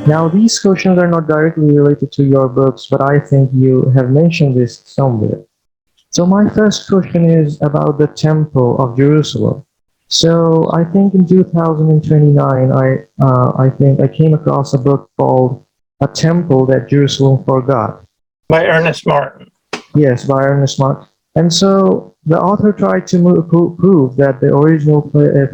Now, these questions are not directly related to your books, but I think you have mentioned this somewhere. So my first question is about the Temple of Jerusalem. So I think in 2029, I think I came across a book called "A Temple That Jerusalem Forgot." By Ernest Martin. Yes, by Ernest Mark. And so the author tried to prove that the original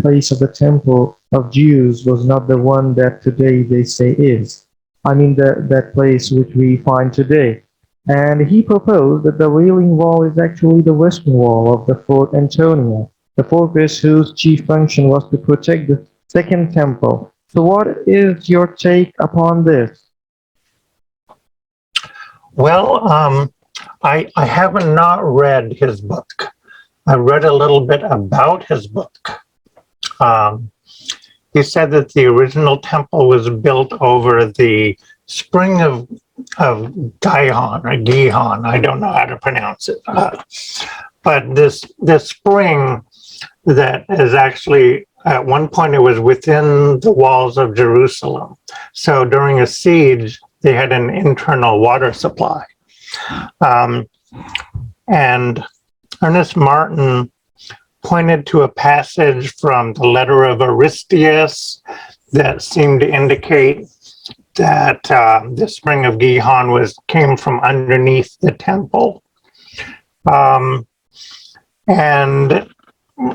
place of the temple of Jews was not the one that today they say is. I mean, that place which we find today. And he proposed that the Wailing Wall is actually the western wall of the Fort Antonia, the fortress whose chief function was to protect the second temple. So, what is your take upon this? Well, I have not read his book. I read a little bit about his book. Um, he said that the original temple was built over the spring of Gihon or Gihon. I don't know how to pronounce it. But this spring that is actually at one point it was within the walls of Jerusalem. So during a siege, they had an internal water supply. Um, and Ernest Martin pointed to a passage from the letter of Aristeas that seemed to indicate that the spring of Gihon came from underneath the temple. And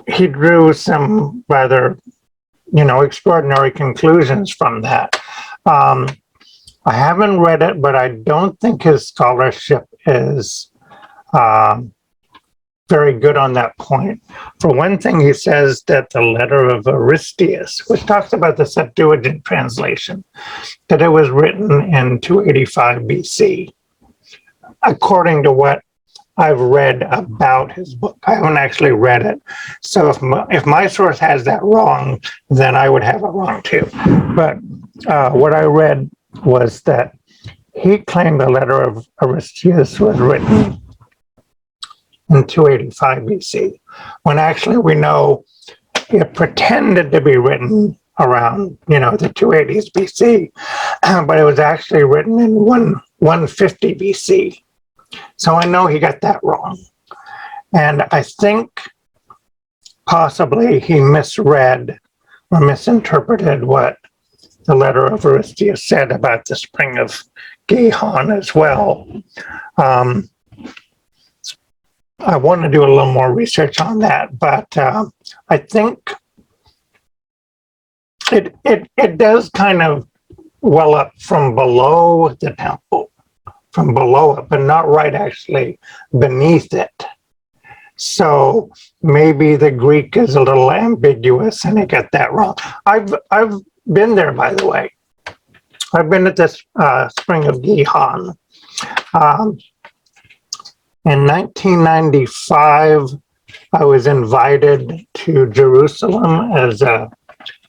he drew some rather, extraordinary conclusions from that. I haven't read it, but I don't think his scholarship is very good on that point. For one thing, he says that the letter of Aristeas, which talks about the Septuagint translation, that it was written in 285 BC, according to what I've read about his book. I haven't actually read it. So if my source has that wrong, then I would have it wrong too. But what I read was that he claimed the letter of Aristeas was written in 285 BC, when actually we know it pretended to be written around, the 280s BC, but it was actually written in 150 BC. So I know he got that wrong. And I think possibly he misread or misinterpreted what the letter of Aristeas said about the spring of Gihon as well. I want to do a little more research on that, but I think it does kind of well up from below the temple, from below it, but not right actually beneath it. So maybe the Greek is a little ambiguous and he got that wrong. I've been there, by the way. I've been at this spring of Gihon. In 1995, I was invited to Jerusalem as a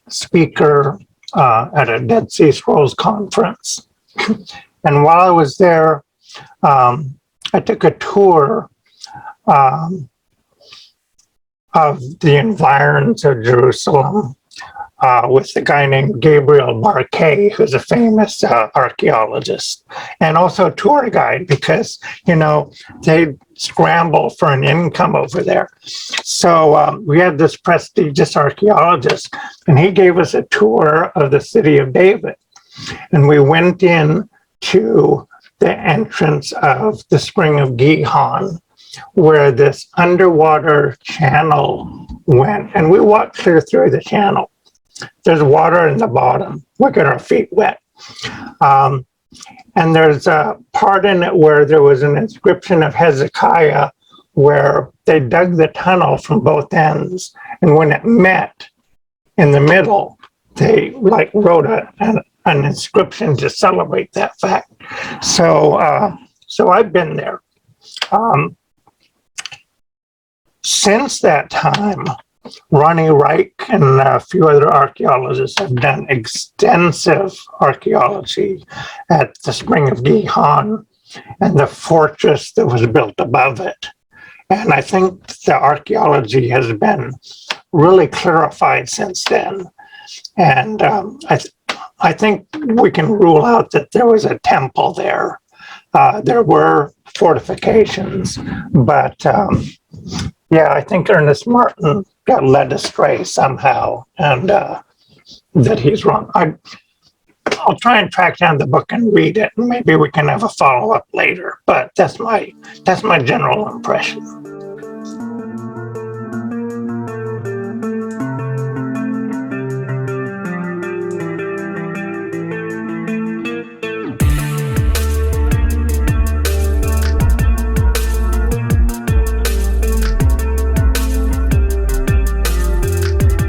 speaker at a Dead Sea Scrolls conference. And while I was there, I took a tour of the environs of Jerusalem with a guy named Gabriel Barquet, who's a famous archaeologist, and also a tour guide because, they scramble for an income over there. So we had this prestigious archaeologist, and he gave us a tour of the city of David. And we went in to the entrance of the spring of Gihon, where this underwater channel went, and we walked clear through the channel. There's water in the bottom. We get our feet wet. And there's a part in it where there was an inscription of Hezekiah where they dug the tunnel from both ends. And when it met in the middle, they wrote an inscription to celebrate that fact. So I've been there. Since that time, Ronnie Reich and a few other archaeologists have done extensive archaeology at the Spring of Gihon and the fortress that was built above it. And I think the archaeology has been really clarified since then. And I think we can rule out that there was a temple there. There were fortifications, but yeah, I think Ernest Martin got led astray somehow, and that he's wrong. I'll try and track down the book and read it, and maybe we can have a follow up later. But that's my general impression.